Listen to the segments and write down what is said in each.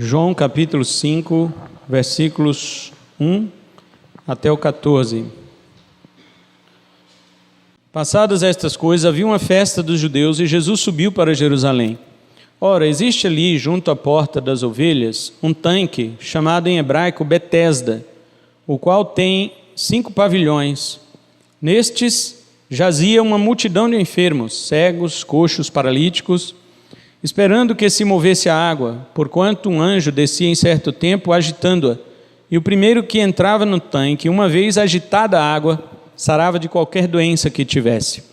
João capítulo 5, versículos 1 até o 14. Passadas estas coisas, havia uma festa dos judeus e Jesus subiu para Jerusalém. Ora, existe ali, junto à porta das ovelhas, um tanque, chamado em hebraico Betesda, o qual tem 5 pavilhões. Nestes jazia uma multidão de enfermos, cegos, coxos, paralíticos, esperando que se movesse a água, porquanto um anjo descia em certo tempo agitando-a. E o primeiro que entrava no tanque, uma vez agitada a água, sarava de qualquer doença que tivesse.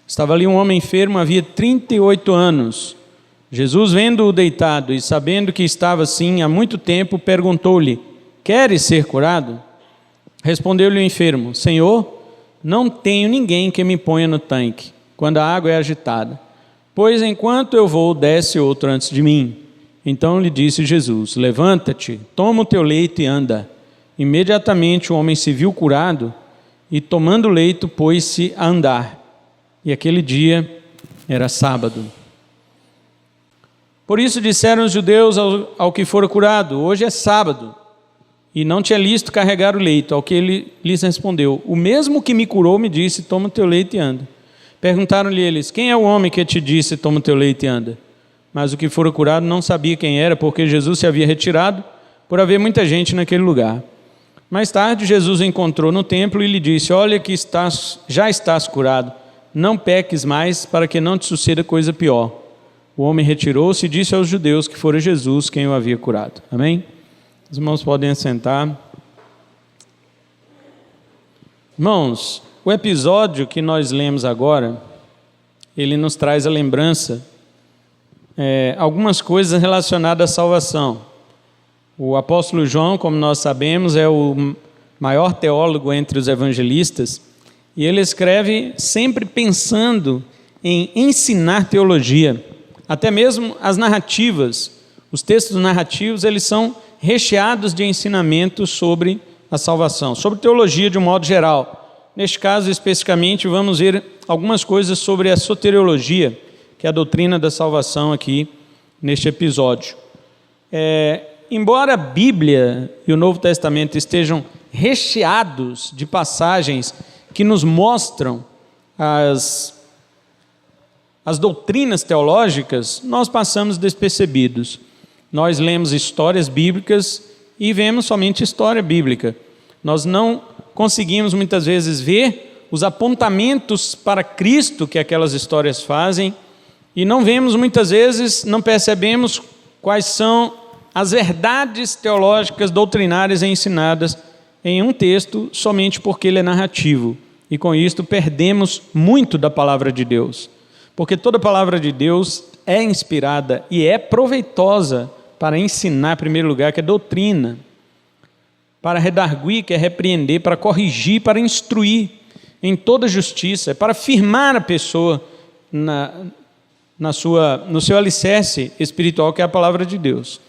Estava ali um homem enfermo, havia 38 anos. Jesus, vendo-o deitado e sabendo que estava assim há muito tempo, perguntou-lhe: queres ser curado? Respondeu-lhe o enfermo: Senhor, não tenho ninguém que me ponha no tanque, quando a água é agitada. Pois enquanto eu vou, desce outro antes de mim. Então lhe disse Jesus: levanta-te, toma o teu leito e anda. Imediatamente o homem se viu curado e, tomando o leito, pôs-se a andar. E aquele dia era sábado. Por isso disseram os judeus ao que fora curado: hoje é sábado, e não te é lícito carregar o leito. Ao que ele lhes respondeu: o mesmo que me curou me disse: toma o teu leito e anda. Perguntaram-lhe eles: quem é o homem que te disse: toma o teu leito e anda? Mas o que fora curado não sabia quem era, porque Jesus se havia retirado, por haver muita gente naquele lugar. Mais tarde Jesus o encontrou no templo e lhe disse: olha que já estás curado, não peques mais, para que não te suceda coisa pior. O homem retirou-se e disse aos judeus que fora Jesus quem o havia curado. Amém? Os irmãos podem assentar. Irmãos, o episódio que nós lemos agora, ele nos traz a lembrança, algumas coisas relacionadas à salvação. O apóstolo João, como nós sabemos, é o maior teólogo entre os evangelistas, e ele escreve sempre pensando em ensinar teologia. Até mesmo as narrativas, os textos narrativos, eles são recheados de ensinamentos sobre a salvação, sobre teologia de um modo geral. Neste caso, especificamente, vamos ver algumas coisas sobre a soteriologia, que é a doutrina da salvação aqui neste episódio. Embora a Bíblia e o Novo Testamento estejam recheados de passagens que nos mostram as doutrinas teológicas, nós passamos despercebidos. Nós lemos histórias bíblicas e vemos somente história bíblica. Nós não conseguimos muitas vezes ver os apontamentos para Cristo que aquelas histórias fazem, e não vemos muitas vezes, não percebemos quais são as verdades teológicas doutrinárias ensinadas em um texto somente porque ele é narrativo. E com isto perdemos muito da palavra de Deus. Porque toda palavra de Deus é inspirada e é proveitosa para ensinar, em primeiro lugar, que é doutrina, para redarguir, que é repreender, para corrigir, para instruir em toda justiça, para firmar a pessoa no seu alicerce espiritual, que é a palavra de Deus.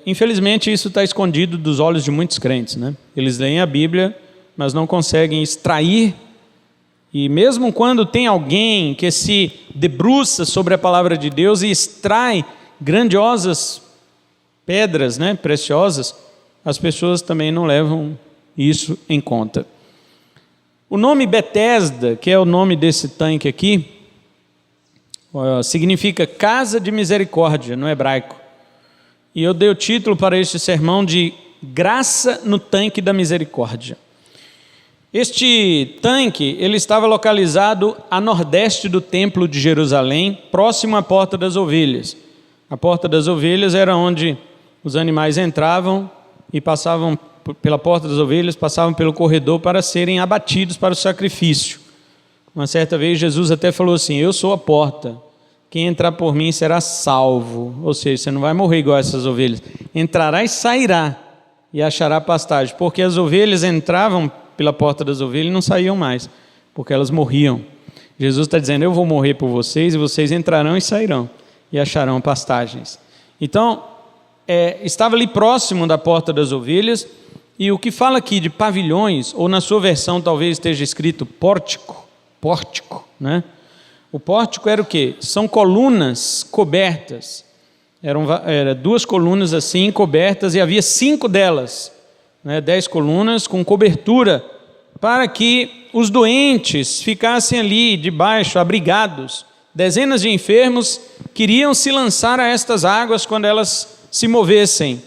Infelizmente, isso está escondido dos olhos de muitos crentes, né? Eles leem a Bíblia, mas não conseguem extrair. E mesmo quando tem alguém que se debruça sobre a palavra de Deus e extrai grandiosas pedras, né, preciosas, as pessoas também não levam isso em conta. O nome Betesda, que é o nome desse tanque aqui, significa casa de misericórdia no hebraico. E eu dei o título para este sermão de Graça no Tanque da Misericórdia. Este tanque, ele estava localizado a nordeste do Templo de Jerusalém, próximo à Porta das Ovelhas. A Porta das Ovelhas era onde os animais entravam e passavam pela Porta das Ovelhas, passavam pelo corredor para serem abatidos para o sacrifício. Uma certa vez Jesus até falou assim: eu sou a porta, quem entrar por mim será salvo. Ou seja, você não vai morrer igual essas ovelhas. Entrará e sairá e achará pastagem, porque as ovelhas entravam pela porta das ovelhas e não saíam mais, porque elas morriam. Jesus está dizendo: eu vou morrer por vocês, e vocês entrarão e sairão, e acharão pastagens. Então, estava ali próximo da porta das ovelhas, e o que fala aqui de pavilhões, ou na sua versão talvez esteja escrito pórtico, né? O pórtico era o quê? São colunas cobertas, Eram 2 colunas assim, cobertas, e havia 5 delas, 10 colunas com cobertura, para que os doentes ficassem ali debaixo, abrigados. Dezenas de enfermos queriam se lançar a estas águas quando elas se movessem.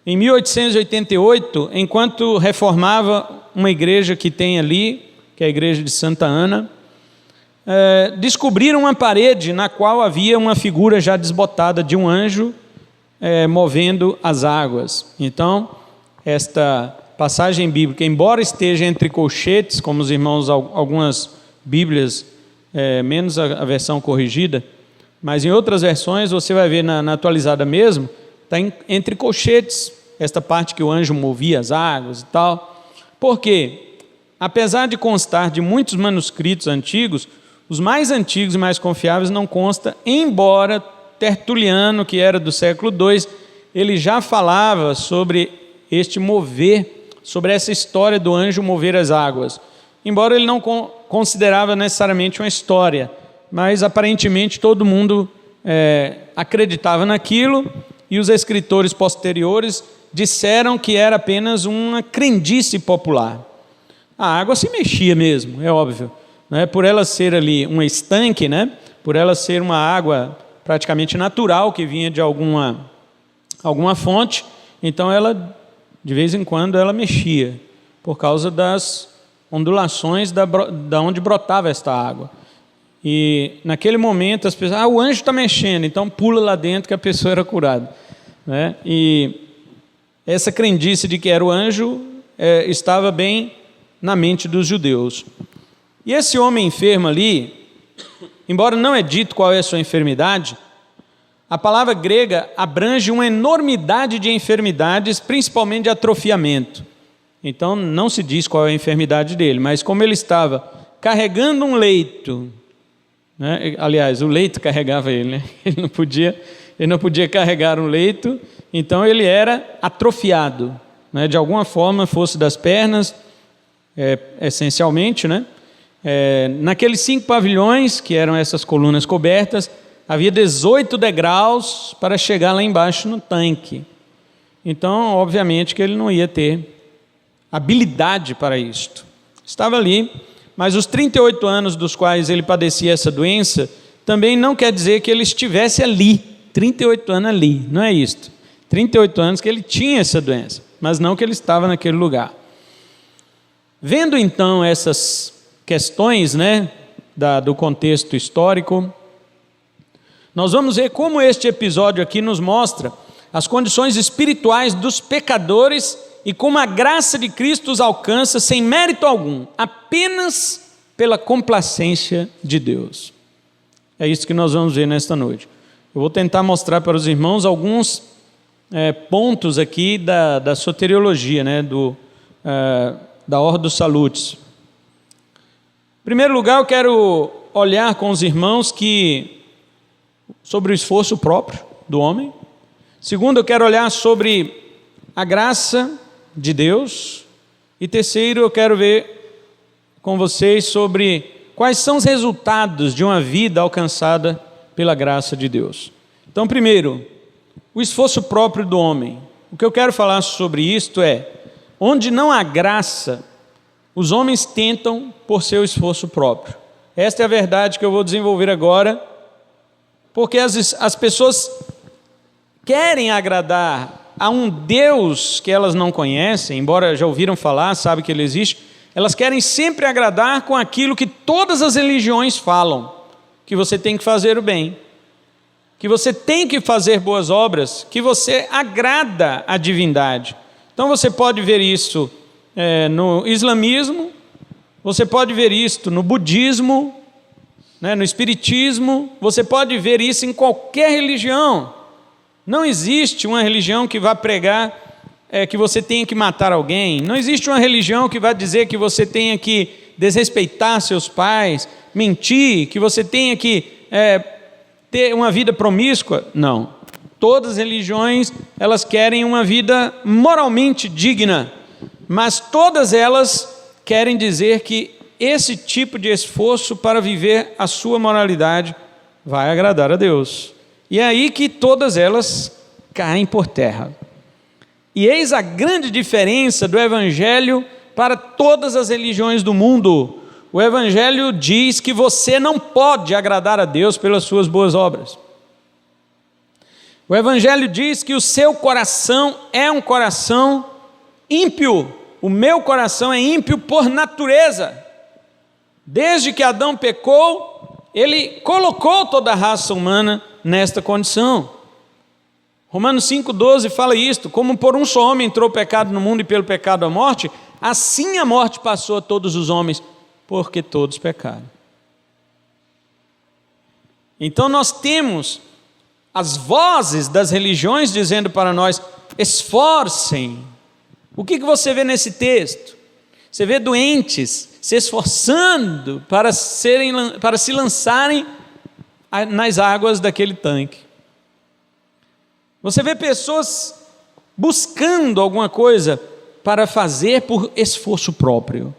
Em 1888, enquanto reformava uma igreja que tem ali, que é a igreja de Santa Ana, descobriram uma parede na qual havia uma figura já desbotada de um anjo movendo as águas. Então, esta passagem bíblica, embora esteja entre colchetes, como os irmãos, algumas Bíblias, menos a versão corrigida, mas em outras versões você vai ver na atualizada mesmo, está entre colchetes, esta parte que o anjo movia as águas e tal. Por quê? Apesar de constar de muitos manuscritos antigos, os mais antigos e mais confiáveis não consta, embora Tertuliano, que era do século II, ele já falava sobre este mover, sobre essa história do anjo mover as águas. Embora ele não considerava necessariamente uma história, mas aparentemente todo mundo acreditava naquilo, e os escritores posteriores disseram que era apenas uma crendice popular. A água se mexia mesmo, é óbvio. Por ela ser ali um estanque, por ela ser uma água praticamente natural que vinha de alguma fonte, então ela, de vez em quando, ela mexia, por causa das ondulações da onde brotava esta água. E naquele momento as pessoas, o anjo está mexendo, então pula lá dentro que a pessoa era curada. E essa crendice de que era o anjo estava bem na mente dos judeus. E esse homem enfermo ali, embora não é dito qual é a sua enfermidade, a palavra grega abrange uma enormidade de enfermidades, principalmente de atrofiamento. Então não se diz qual é a enfermidade dele, mas como ele estava carregando um leito, aliás, o leito carregava ele, ele não podia carregar um leito, então ele era atrofiado, de alguma forma, fosse das pernas, essencialmente, naqueles 5 pavilhões, que eram essas colunas cobertas, havia 18 degraus para chegar lá embaixo no tanque. Então, obviamente que ele não ia ter habilidade para isto. Estava ali, mas os 38 anos dos quais ele padecia essa doença, também não quer dizer que ele estivesse ali, 38 anos ali, não é isto. 38 anos que ele tinha essa doença, mas não que ele estava naquele lugar. Vendo então essas questões, do contexto histórico, nós vamos ver como este episódio aqui nos mostra as condições espirituais dos pecadores e como a graça de Cristo os alcança sem mérito algum, apenas pela complacência de Deus. É isso que nós vamos ver nesta noite. Eu vou tentar mostrar para os irmãos alguns pontos aqui da soteriologia, da Ordo Salutis. Em primeiro lugar, eu quero olhar com os irmãos sobre o esforço próprio do homem. Segundo, eu quero olhar sobre a graça de Deus. E terceiro, eu quero ver com vocês sobre quais são os resultados de uma vida alcançada pela graça de Deus. Então, primeiro, o esforço próprio do homem. O que eu quero falar sobre isto é, onde não há graça, os homens tentam por seu esforço próprio. Esta é a verdade que eu vou desenvolver agora, porque as pessoas querem agradar a um Deus que elas não conhecem, embora já ouviram falar, sabem que Ele existe, elas querem sempre agradar com aquilo que todas as religiões falam, que você tem que fazer o bem, que você tem que fazer boas obras, que você agrada a divindade. Então você pode ver isso no islamismo, você pode ver isto no budismo, no espiritismo, você pode ver isso em qualquer religião. Não existe uma religião que vá pregar que você tenha que matar alguém, não existe uma religião que vá dizer que você tenha que desrespeitar seus pais, mentir, que você tenha que ter uma vida promíscua. Não. Todas as religiões, elas querem uma vida moralmente digna, mas todas elas querem dizer que esse tipo de esforço para viver a sua moralidade vai agradar a Deus. E é aí que todas elas caem por terra. E eis a grande diferença do Evangelho para todas as religiões do mundo. O Evangelho diz que você não pode agradar a Deus pelas suas boas obras. O Evangelho diz que o seu coração é um coração ímpio. O meu coração é ímpio por natureza. Desde que Adão pecou, ele colocou toda a raça humana nesta condição. Romanos 5,12 fala isto: como por um só homem entrou o pecado no mundo e pelo pecado a morte, assim a morte passou a todos os homens, porque todos pecaram. Então nós temos as vozes das religiões dizendo para nós: esforcem. O que você vê nesse texto? Você vê doentes se esforçando para se lançarem nas águas daquele tanque. Você vê pessoas buscando alguma coisa para fazer por esforço próprio.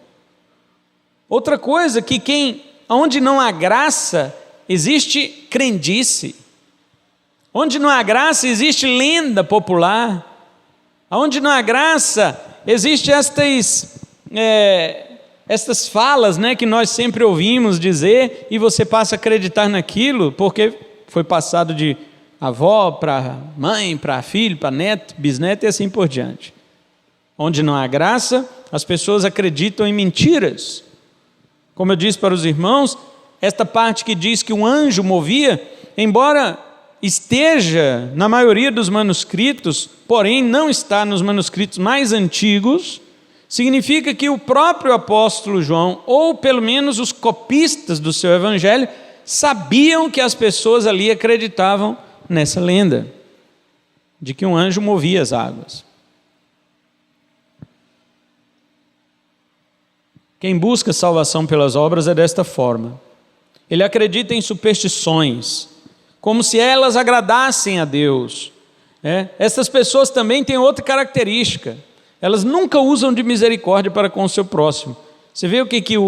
Outra coisa que onde não há graça, existe crendice. Onde não há graça, existe lenda popular. Onde não há graça, existe estas falas, né, que nós sempre ouvimos dizer, e você passa a acreditar naquilo, porque foi passado de avó para mãe, para filho, para neto, bisneto e assim por diante. Onde não há graça, as pessoas acreditam em mentiras. Como eu disse para os irmãos, esta parte que diz que um anjo movia, embora esteja na maioria dos manuscritos, porém não está nos manuscritos mais antigos, significa que o próprio apóstolo João, ou pelo menos os copistas do seu evangelho, sabiam que as pessoas ali acreditavam nessa lenda, de que um anjo movia as águas. Quem busca salvação pelas obras é desta forma. Ele acredita em superstições, como se elas agradassem a Deus. Essas pessoas também têm outra característica: elas nunca usam de misericórdia para com o seu próximo. Você vê o que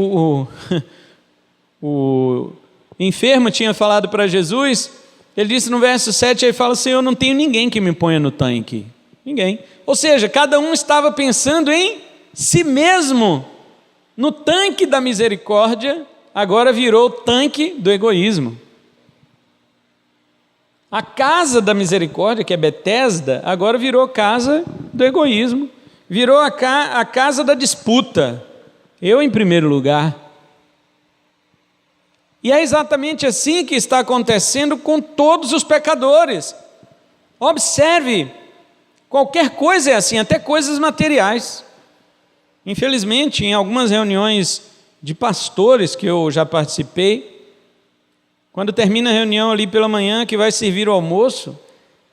o enfermo tinha falado para Jesus? Ele disse no verso 7, ele fala: Senhor, não tenho ninguém que me ponha no tanque. Ninguém. Ou seja, cada um estava pensando em si mesmo. No tanque da misericórdia, agora virou o tanque do egoísmo. A casa da misericórdia, que é Betesda, agora virou casa do egoísmo. Virou a casa da disputa. Eu em primeiro lugar. E é exatamente assim que está acontecendo com todos os pecadores. Observe, qualquer coisa é assim, até coisas materiais. Infelizmente, em algumas reuniões de pastores que eu já participei, quando termina a reunião ali pela manhã, que vai servir o almoço,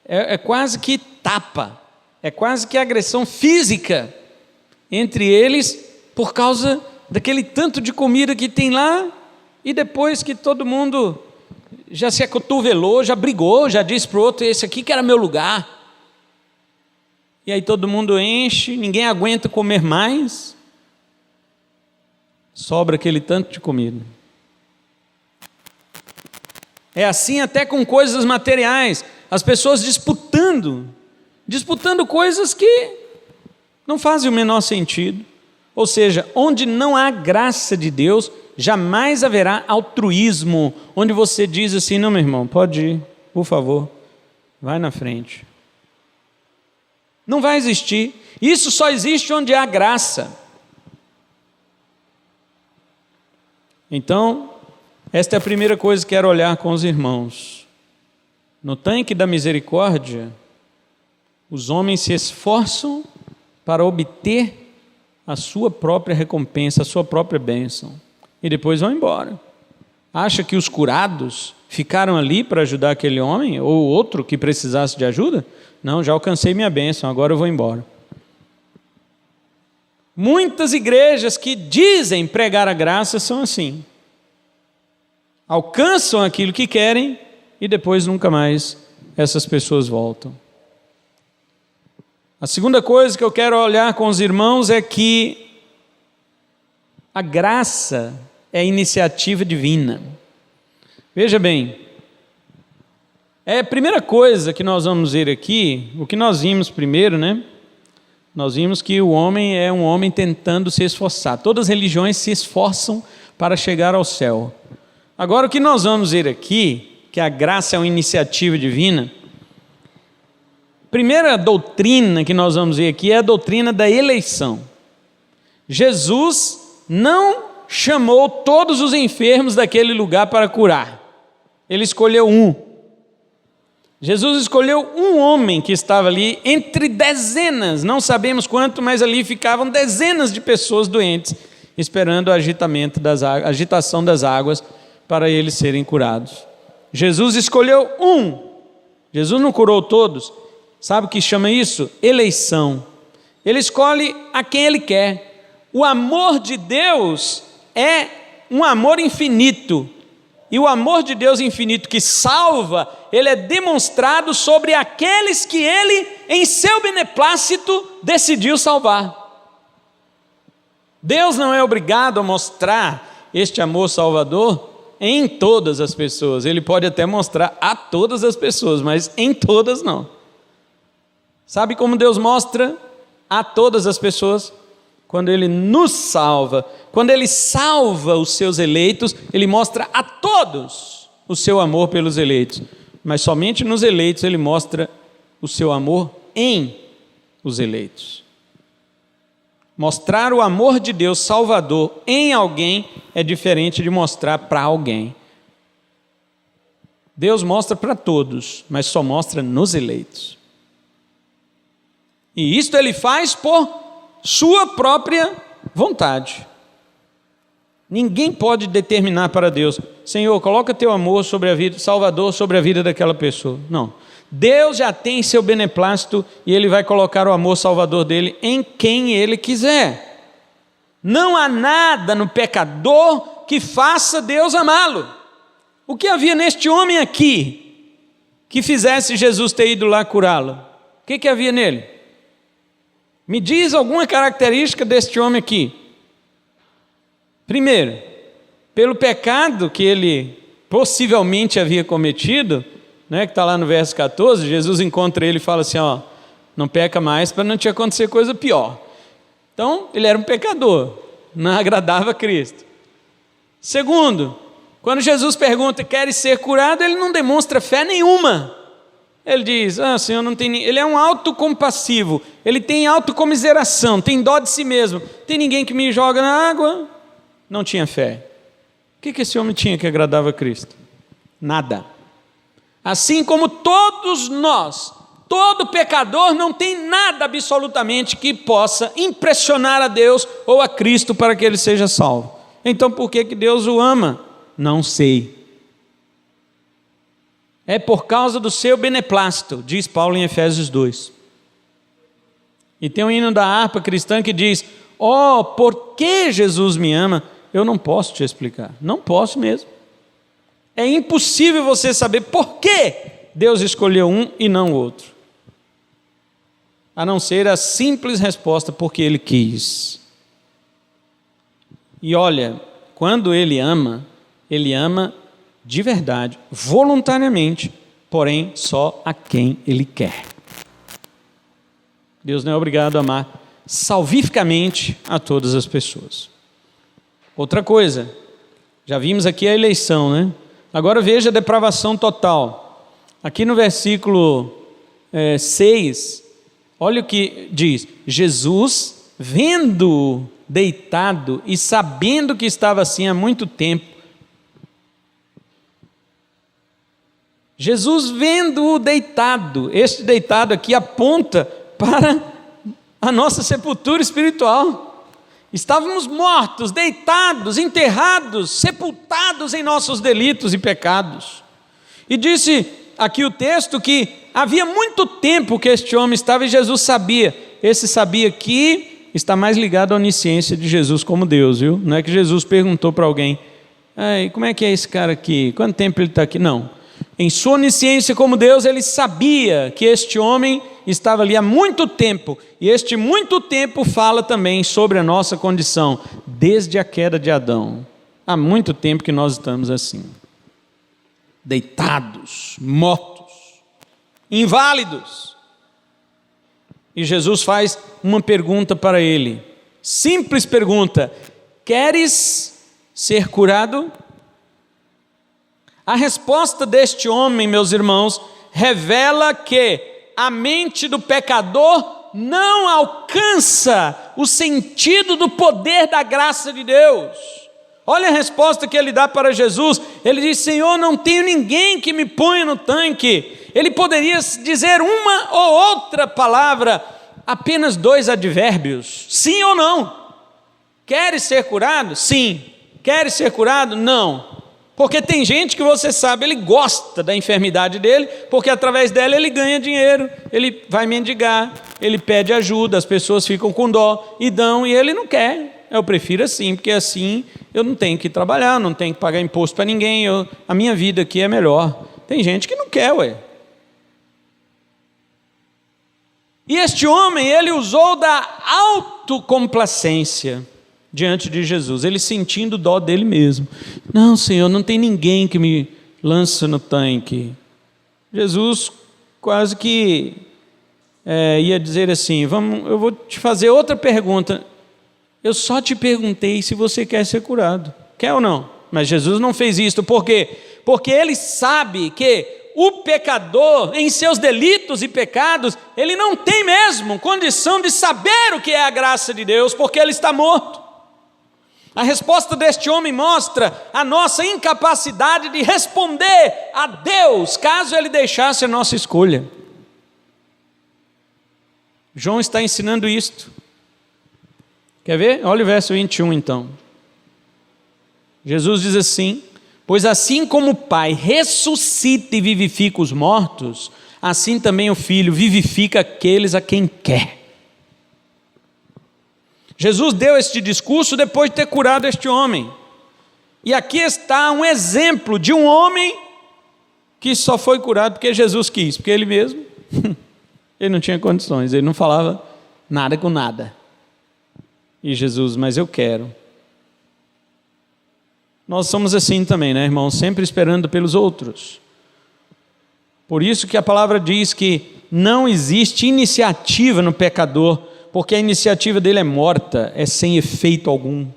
é quase que tapa, é quase que agressão física entre eles, por causa daquele tanto de comida que tem lá. E depois que todo mundo já se acotovelou, já brigou, já disse para o outro: esse aqui que era meu lugar. E aí todo mundo enche, ninguém aguenta comer mais. Sobra aquele tanto de comida. É assim até com coisas materiais. As pessoas disputando coisas que não fazem o menor sentido. Ou seja, onde não há graça de Deus, jamais haverá altruísmo, onde você diz assim: não, meu irmão, pode ir, por favor, vai na frente. Não vai existir. Isso só existe onde há graça. Então, esta é a primeira coisa que quero olhar com os irmãos. No tanque da misericórdia, os homens se esforçam para obter a sua própria recompensa, a sua própria bênção, e depois vão embora. Acha que os curados ficaram ali para ajudar aquele homem ou outro que precisasse de ajuda? Não, já alcancei minha bênção, agora eu vou embora. Muitas igrejas que dizem pregar a graça são assim. Alcançam aquilo que querem e depois nunca mais essas pessoas voltam. A segunda coisa que eu quero olhar com os irmãos é que a graça é iniciativa divina. Veja bem, A primeira coisa que nós vamos ver aqui, o que nós vimos primeiro, né? Nós vimos que o homem é um homem tentando se esforçar. Todas as religiões se esforçam para chegar ao céu. Agora o que nós vamos ver aqui, que a graça é uma iniciativa divina, a primeira doutrina que nós vamos ver aqui é a doutrina da eleição. Jesus não chamou todos os enfermos daquele lugar para curar. Ele escolheu um. Jesus escolheu um homem que estava ali entre dezenas, não sabemos quanto, mas ali ficavam dezenas de pessoas doentes, esperando a agitação das águas para eles serem curados. Jesus escolheu um. Jesus não curou todos. Sabe o que chama isso? Eleição. Ele escolhe a quem ele quer. O amor de Deus é um amor infinito. E o amor de Deus infinito que salva, ele é demonstrado sobre aqueles que ele, em seu beneplácito, decidiu salvar. Deus não é obrigado a mostrar este amor salvador em todas as pessoas. Ele pode até mostrar a todas as pessoas, mas em todas não. Sabe como Deus mostra a todas as pessoas? Quando Ele nos salva. Quando Ele salva os seus eleitos, Ele mostra a todos o seu amor pelos eleitos. Mas somente nos eleitos Ele mostra o seu amor em os eleitos. Mostrar o amor de Deus salvador em alguém é diferente de mostrar para alguém. Deus mostra para todos, mas só mostra nos eleitos. E isto Ele faz por sua própria vontade. Ninguém pode determinar para Deus: Senhor, coloca teu amor sobre a vida, Salvador, sobre a vida daquela pessoa. Não. Deus já tem seu beneplácito e Ele vai colocar o amor salvador dele em quem Ele quiser. Não há nada no pecador que faça Deus amá-lo. O que havia neste homem aqui que fizesse Jesus ter ido lá curá-lo? O que havia nele? Me diz alguma característica deste homem aqui. Primeiro, pelo pecado que ele possivelmente havia cometido, né, que está lá no verso 14, Jesus encontra ele e fala assim, ó, não peca mais para não te acontecer coisa pior. Então, ele era um pecador, não agradava a Cristo. Segundo, quando Jesus pergunta, queres ser curado, ele não demonstra fé nenhuma. Ele diz, Senhor, não tem ele é um autocompassivo, ele tem autocomiseração, tem dó de si mesmo. Tem ninguém que me joga na água? Não tinha fé. O que esse homem tinha que agradava a Cristo? Nada. Assim como todos nós, todo pecador não tem nada absolutamente que possa impressionar a Deus ou a Cristo para que ele seja salvo. Então por que Deus o ama? Não sei. É por causa do seu beneplácito, diz Paulo em Efésios 2. E tem um hino da harpa cristã que diz, por que Jesus me ama? Eu não posso te explicar, não posso mesmo. É impossível você saber por que Deus escolheu um e não outro. A não ser a simples resposta, porque Ele quis. E olha, quando Ele ama de verdade, voluntariamente, porém só a quem Ele quer. Deus não é obrigado a amar salvificamente a todas as pessoas. Outra coisa, já vimos aqui a eleição, né? Agora veja a depravação total. Aqui no versículo 6, olha o que diz: Jesus, vendo-o deitado e sabendo que estava assim há muito tempo, Jesus vendo-o deitado, este deitado aqui aponta para a nossa sepultura espiritual. Estávamos mortos, deitados, enterrados, sepultados em nossos delitos e pecados. E disse aqui o texto que havia muito tempo que este homem estava e Jesus sabia. Esse sabia que está mais ligado à onisciência de Jesus como Deus, viu? Não é que Jesus perguntou para alguém, como é que é esse cara aqui? Quanto tempo ele está aqui? Não. Em sua onisciência como Deus, ele sabia que este homem estava ali há muito tempo, e este muito tempo fala também sobre a nossa condição, desde a queda de Adão. Há muito tempo que nós estamos assim, deitados, mortos. inválidos. E Jesus faz uma pergunta para ele, simples pergunta: queres ser curado? A resposta deste homem, meus irmãos, revela que a mente do pecador não alcança o sentido do poder da graça de Deus. Olha a resposta que ele dá para Jesus. Ele diz: Senhor, não tenho ninguém que me ponha no tanque. Ele poderia dizer uma ou outra palavra, apenas 2 advérbios, sim ou não. Queres ser curado? Sim. Queres ser curado? Não. Porque tem gente que você sabe, ele gosta da enfermidade dele, porque através dela ele ganha dinheiro, ele vai mendigar, ele pede ajuda, as pessoas ficam com dó e dão, e ele não quer. Eu prefiro assim, porque assim eu não tenho que trabalhar, não tenho que pagar imposto para ninguém, a minha vida aqui é melhor. Tem gente que não quer, ué. E este homem, ele usou da autocomplacência diante de Jesus, ele sentindo dó dele mesmo. Não, Senhor, não tem ninguém que me lança no tanque. Jesus quase que ia dizer assim: eu vou te fazer outra pergunta. Eu só te perguntei se você quer ser curado. Quer ou não? Mas Jesus não fez isso. Por quê? Porque ele sabe que o pecador, em seus delitos e pecados, ele não tem mesmo condição de saber o que é a graça de Deus, porque ele está morto. A resposta deste homem mostra a nossa incapacidade de responder a Deus, caso Ele deixasse a nossa escolha. João está ensinando isto. Quer ver? Olha o verso 21 então. Jesus diz assim: pois assim como o Pai ressuscita e vivifica os mortos, assim também o Filho vivifica aqueles a quem quer. Jesus deu este discurso depois de ter curado este homem. E aqui está um exemplo de um homem que só foi curado porque Jesus quis, porque ele mesmo, ele não tinha condições, ele não falava nada com nada. E Jesus: mas eu quero. Nós somos assim também, né, irmão? Sempre esperando pelos outros. Por isso que a palavra diz que não existe iniciativa no pecador, porque a iniciativa dele é morta, é sem efeito algum. Ele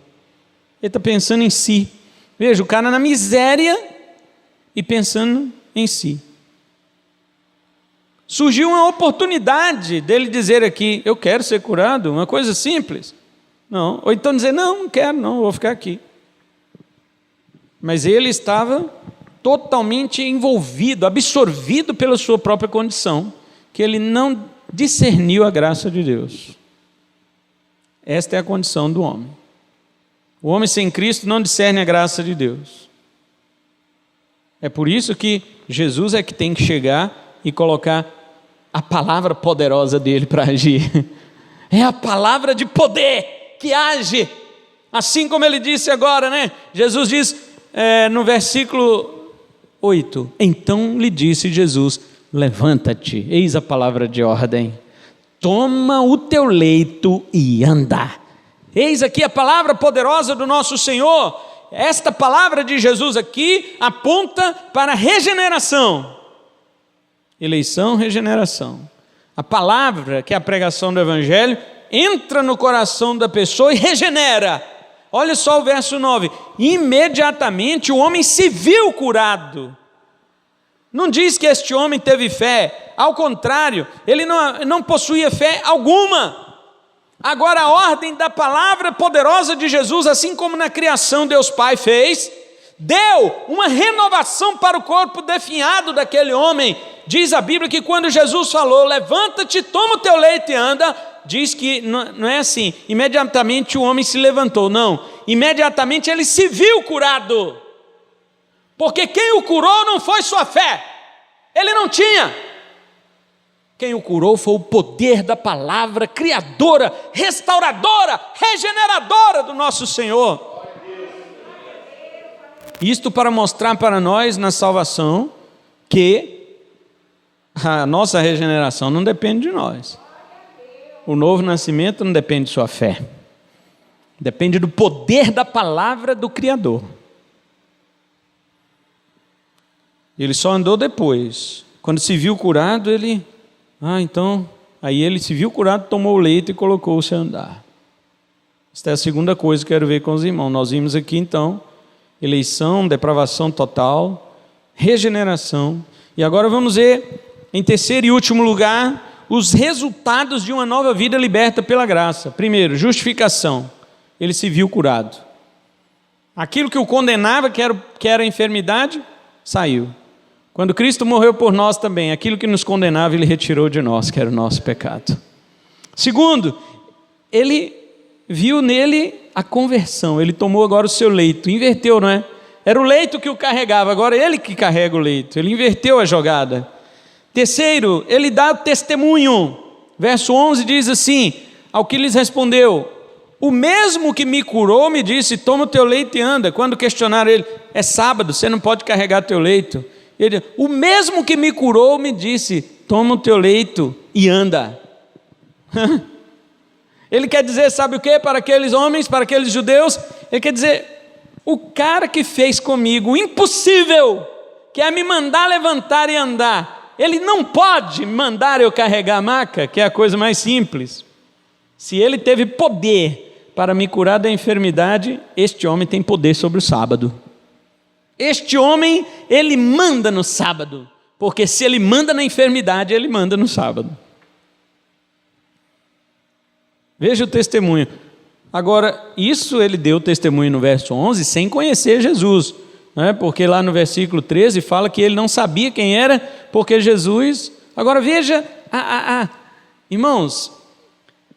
está pensando em si. Veja, o cara na miséria e pensando em si. Surgiu uma oportunidade dele dizer aqui: eu quero ser curado, uma coisa simples. Não. Ou então dizer: não quero, não, vou ficar aqui. Mas ele estava totalmente envolvido, absorvido pela sua própria condição, que ele não discerniu a graça de Deus. Esta é a condição do homem. O homem sem Cristo não discerne a graça de Deus. É por isso que Jesus é que tem que chegar e colocar a palavra poderosa dele para agir. É a palavra de poder que age. Assim como ele disse agora, né? Jesus diz no versículo 8: então lhe disse Jesus: levanta-te, eis a palavra de ordem. Toma o teu leito e anda. Eis aqui a palavra poderosa do nosso Senhor. Esta palavra de Jesus aqui aponta para regeneração. Eleição, regeneração. A palavra, que é a pregação do Evangelho, entra no coração da pessoa e regenera. Olha só o verso 9: imediatamente o homem se viu curado. Não diz que este homem teve fé, ao contrário, ele não possuía fé alguma. Agora a ordem da palavra poderosa de Jesus, assim como na criação Deus Pai fez, deu uma renovação para o corpo definhado daquele homem. Diz a Bíblia que quando Jesus falou: levanta-te, toma o teu leito e anda, diz que não é assim, imediatamente o homem se levantou, não, imediatamente ele se viu curado. Porque quem o curou não foi sua fé, ele não tinha. Quem o curou foi o poder da palavra criadora, restauradora, regeneradora do nosso Senhor. Isto para mostrar para nós na salvação que a nossa regeneração não depende de nós. O novo nascimento não depende de sua fé, depende do poder da palavra do Criador. Ele só andou depois, Quando se viu curado, aí ele se viu curado, tomou o leito e colocou-se a andar. Esta é a segunda coisa que eu quero ver com os irmãos. Nós vimos aqui então, eleição, depravação total, regeneração. E agora vamos ver, em terceiro e último lugar, os resultados de uma nova vida liberta pela graça. Primeiro, justificação. Ele se viu curado. Aquilo que o condenava, que era a enfermidade, saiu. Quando Cristo morreu por nós também, aquilo que nos condenava, Ele retirou de nós, que era o nosso pecado. Segundo, Ele viu nele a conversão. Ele tomou agora o seu leito, inverteu, não é? Era o leito que o carregava, agora Ele que carrega o leito. Ele inverteu a jogada. Terceiro, Ele dá testemunho. Verso 11 diz assim, ao que lhes respondeu: o mesmo que me curou me disse, toma o teu leito e anda. Quando questionaram ele, é sábado, você não pode carregar teu leito. Ele, o mesmo que me curou me disse, toma o teu leito e anda. Ele quer dizer, sabe o que? Para aqueles homens, para aqueles judeus, ele quer dizer, o cara que fez comigo o impossível, que é me mandar levantar e andar, ele não pode mandar eu carregar a maca, que é a coisa mais simples. Se ele teve poder para me curar da enfermidade, este homem tem poder sobre o sábado. Este homem, ele manda no sábado, porque se ele manda na enfermidade, ele manda no sábado. Veja o testemunho. Agora, isso ele deu testemunho no verso 11, sem conhecer Jesus, né? Porque lá no versículo 13 fala que ele não sabia quem era, porque Jesus... Agora veja, irmãos,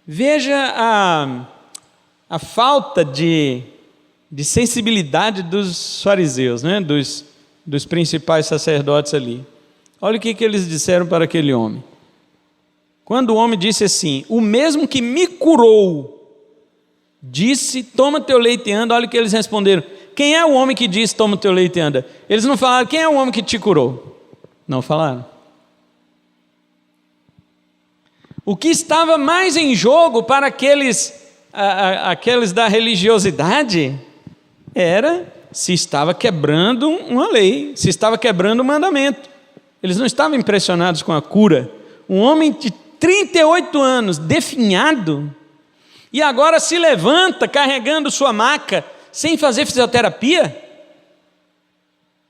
veja a falta de sensibilidade dos fariseus, né? dos principais sacerdotes ali. Olha o que eles disseram para aquele homem. Quando o homem disse assim, o mesmo que me curou, disse, toma teu leite e anda, olha o que eles responderam. Quem é o homem que disse, toma teu leite e anda? Eles não falaram, quem é o homem que te curou? Não falaram. O que estava mais em jogo para aqueles da religiosidade era se estava quebrando uma lei, se estava quebrando um mandamento. Eles não estavam impressionados com a cura. Um homem de 38 anos, definhado, e agora se levanta carregando sua maca, sem fazer fisioterapia.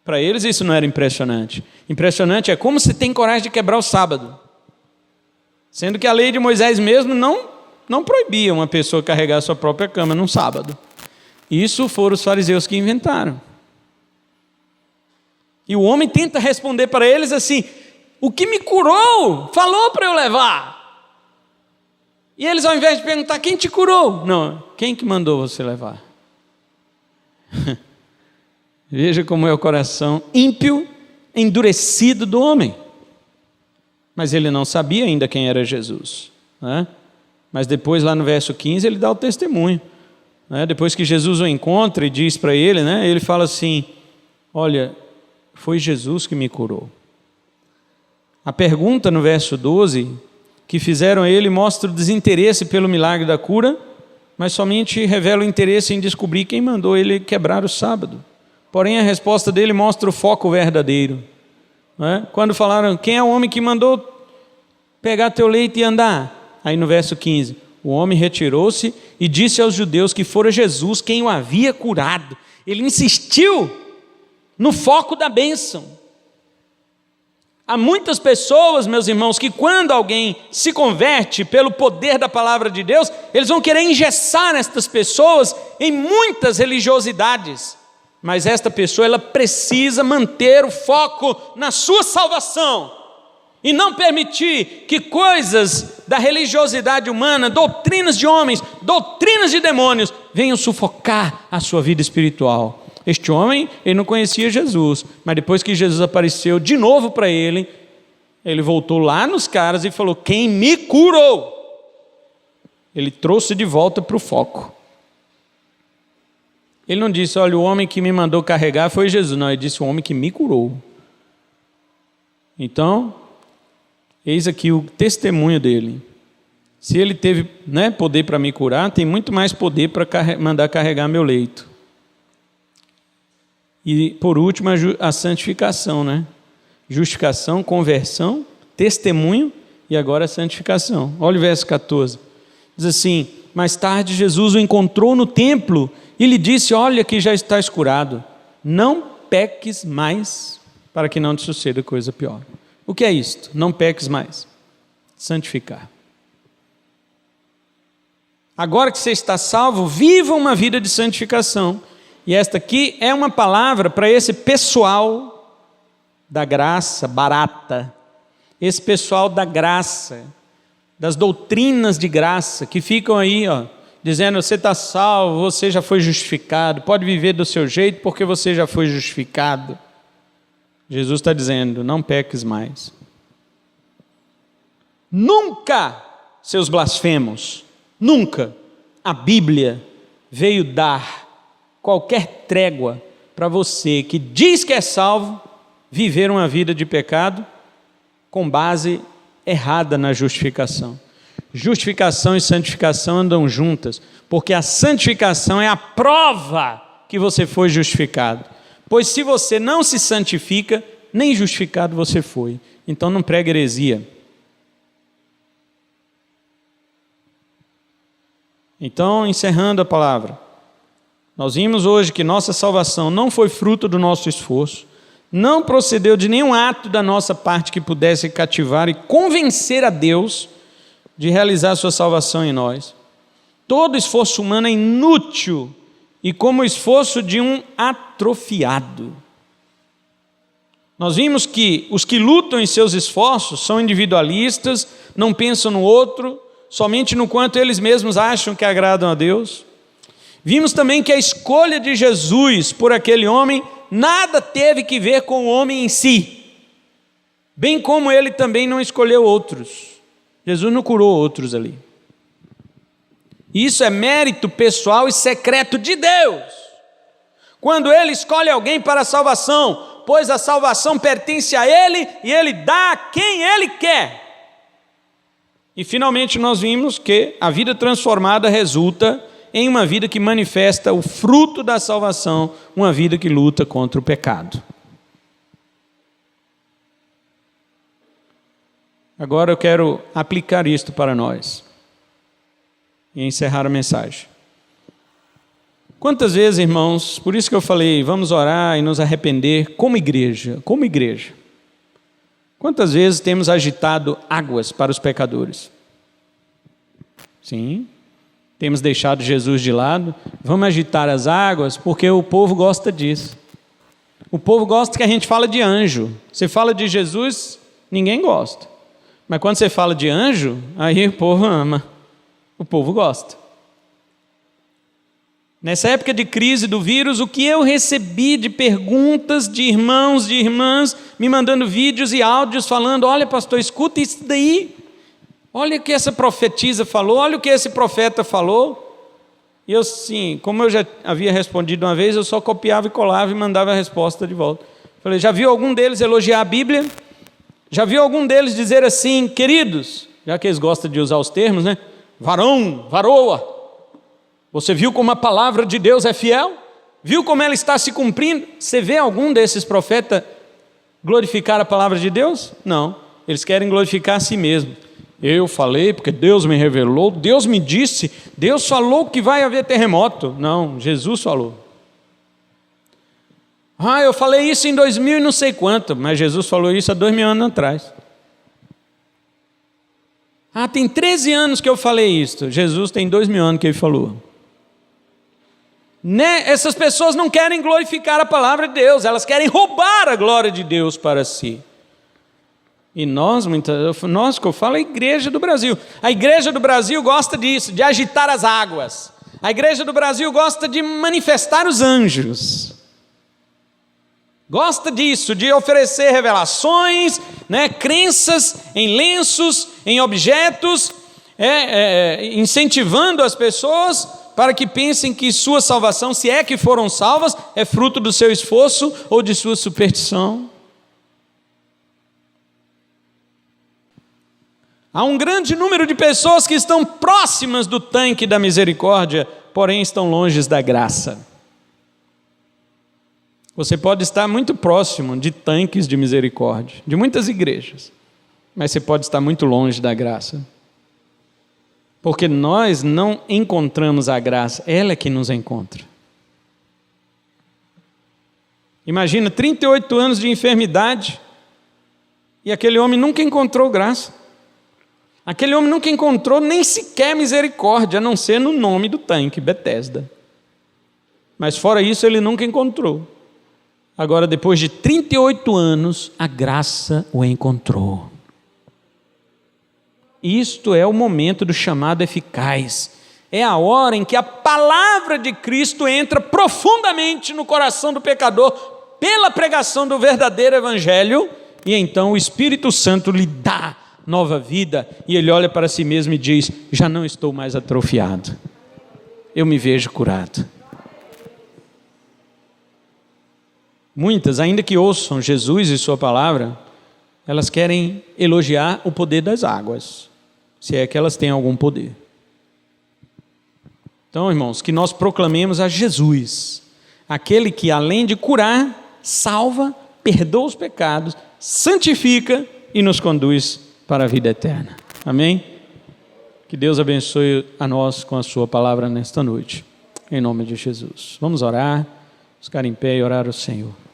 Para eles isso não era impressionante. Impressionante é como se tem coragem de quebrar o sábado. Sendo que a lei de Moisés mesmo não proibia uma pessoa carregar a sua própria cama num sábado. Isso foram os fariseus que inventaram. E o homem tenta responder para eles assim, o que me curou, falou para eu levar. E eles, ao invés de perguntar, quem te curou? Não, quem que mandou você levar? Veja como é o coração ímpio, endurecido do homem. Mas ele não sabia ainda quem era Jesus, né? Mas depois lá no verso 15 ele dá o testemunho, né? Depois que Jesus o encontra e diz para ele, né? Ele fala assim, olha, foi Jesus que me curou. A pergunta no verso 12 que fizeram a ele mostra o desinteresse pelo milagre da cura, mas somente revela o interesse em descobrir quem mandou ele quebrar o sábado. Porém a resposta dele mostra o foco verdadeiro, né? Quando falaram, quem é o homem que mandou pegar teu leito e andar? Aí no verso 15, o homem retirou-se e disse aos judeus que fora Jesus quem o havia curado. Ele insistiu no foco da bênção. Há muitas pessoas, meus irmãos, que quando alguém se converte pelo poder da palavra de Deus, eles vão querer engessar estas pessoas em muitas religiosidades. Mas esta pessoa, ela precisa manter o foco na sua salvação e não permitir que coisas da religiosidade humana, doutrinas de homens, doutrinas de demônios, venham sufocar a sua vida espiritual. Este homem, ele não conhecia Jesus, mas depois que Jesus apareceu de novo para ele, ele voltou lá nos caras e falou, quem me curou? Ele trouxe de volta para o foco. Ele não disse, olha, o homem que me mandou carregar foi Jesus. Não, ele disse, o homem que me curou. Então, eis aqui o testemunho dele. Se ele teve, né, poder para me curar, tem muito mais poder para mandar carregar meu leito. E por último, a santificação, né? justificação, conversão, testemunho e agora a santificação. Olha o verso 14. Diz assim: mais tarde Jesus o encontrou no templo e lhe disse: olha que já está escurado, não peques mais, para que não te suceda coisa pior. O que é isto? Não peques mais. Santificar. Agora que você está salvo, viva uma vida de santificação. E esta aqui é uma palavra para esse pessoal da graça barata, esse pessoal da graça, das doutrinas de graça, que ficam aí, dizendo: você está salvo, você já foi justificado, pode viver do seu jeito porque você já foi justificado. Jesus está dizendo: não peques mais. Nunca, seus blasfemos, nunca a Bíblia veio dar qualquer trégua para você que diz que é salvo viver uma vida de pecado com base errada na justificação. Justificação e santificação andam juntas, porque a santificação é a prova que você foi justificado. Pois se você não se santifica, nem justificado você foi. Então não pregue heresia. Então, encerrando a palavra, nós vimos hoje que nossa salvação não foi fruto do nosso esforço, não procedeu de nenhum ato da nossa parte que pudesse cativar e convencer a Deus de realizar a sua salvação em nós. Todo esforço humano é inútil e como o esforço de um atrofiado. Nós vimos que os que lutam em seus esforços são individualistas, não pensam no outro, somente no quanto eles mesmos acham que agradam a Deus. Vimos também que a escolha de Jesus por aquele homem nada teve que ver com o homem em si, bem como ele também não escolheu outros. Jesus não curou outros ali. Isso é mérito pessoal e secreto de Deus. Quando Ele escolhe alguém para a salvação, pois a salvação pertence a Ele e Ele dá a quem Ele quer. E finalmente nós vimos que a vida transformada resulta em uma vida que manifesta o fruto da salvação, uma vida que luta contra o pecado. Agora eu quero aplicar isto para nós e encerrar a mensagem. Quantas vezes, irmãos, por isso que eu falei, vamos orar e nos arrepender como igreja, quantas vezes temos agitado águas para os pecadores? Sim, temos deixado Jesus de lado, vamos agitar as águas porque o povo gosta disso. O povo gosta que a gente fala de anjo. Você fala de Jesus, ninguém gosta. Mas quando você fala de anjo, aí o povo ama, o povo gosta. Nessa época de crise do vírus, o que eu recebi de perguntas de irmãos, de irmãs, me mandando vídeos e áudios falando: olha pastor, escuta isso daí, olha o que essa profetisa falou, olha o que esse profeta falou. E eu, sim, como eu já havia respondido uma vez, eu só copiava e colava e mandava a resposta de volta. Falei: já viu algum deles elogiar a Bíblia? Já viu algum deles dizer assim: queridos, já que eles gostam de usar os termos, né? Varão, varoa, você viu como a palavra de Deus é fiel? Viu como ela está se cumprindo? Você vê algum desses profetas glorificar a palavra de Deus? Não, eles querem glorificar a si mesmo. Eu falei porque Deus me revelou, Deus me disse, Deus falou que vai haver terremoto. Não, Jesus falou. Eu falei isso em 2000 e não sei quanto, mas Jesus falou isso há 2000 anos atrás. Tem 13 anos que eu falei isso. Jesus tem 2000 anos que ele falou. Essas pessoas não querem glorificar a palavra de Deus, elas querem roubar a glória de Deus para si. E nós que eu falo, a igreja do Brasil. A igreja do Brasil gosta disso, de agitar as águas. A igreja do Brasil gosta de manifestar os anjos. Gosta disso, de oferecer revelações, crenças em lenços, em objetos, incentivando as pessoas para que pensem que sua salvação, se é que foram salvas, é fruto do seu esforço ou de sua superstição. Há um grande número de pessoas que estão próximas do tanque da misericórdia, porém estão longe da graça. Você pode estar muito próximo de tanques de misericórdia, de muitas igrejas, mas você pode estar muito longe da graça. Porque nós não encontramos a graça, ela é que nos encontra. Imagina 38 anos de enfermidade e aquele homem nunca encontrou graça. Aquele homem nunca encontrou nem sequer misericórdia, a não ser no nome do tanque, Betesda. Mas fora isso ele nunca encontrou. Agora, depois de 38 anos, a graça o encontrou. Isto é o momento do chamado eficaz. É a hora em que a palavra de Cristo entra profundamente no coração do pecador pela pregação do verdadeiro evangelho, e então o Espírito Santo lhe dá nova vida, e ele olha para si mesmo e diz: já não estou mais atrofiado, eu me vejo curado. Muitas, ainda que ouçam Jesus e sua palavra, elas querem elogiar o poder das águas, se é que elas têm algum poder. Então, irmãos, que nós proclamemos a Jesus, aquele que além de curar, salva, perdoa os pecados, santifica e nos conduz para a vida eterna. Amém? Que Deus abençoe a nós com a sua palavra nesta noite, em nome de Jesus. Vamos orar, ficar em pé e orar ao Senhor.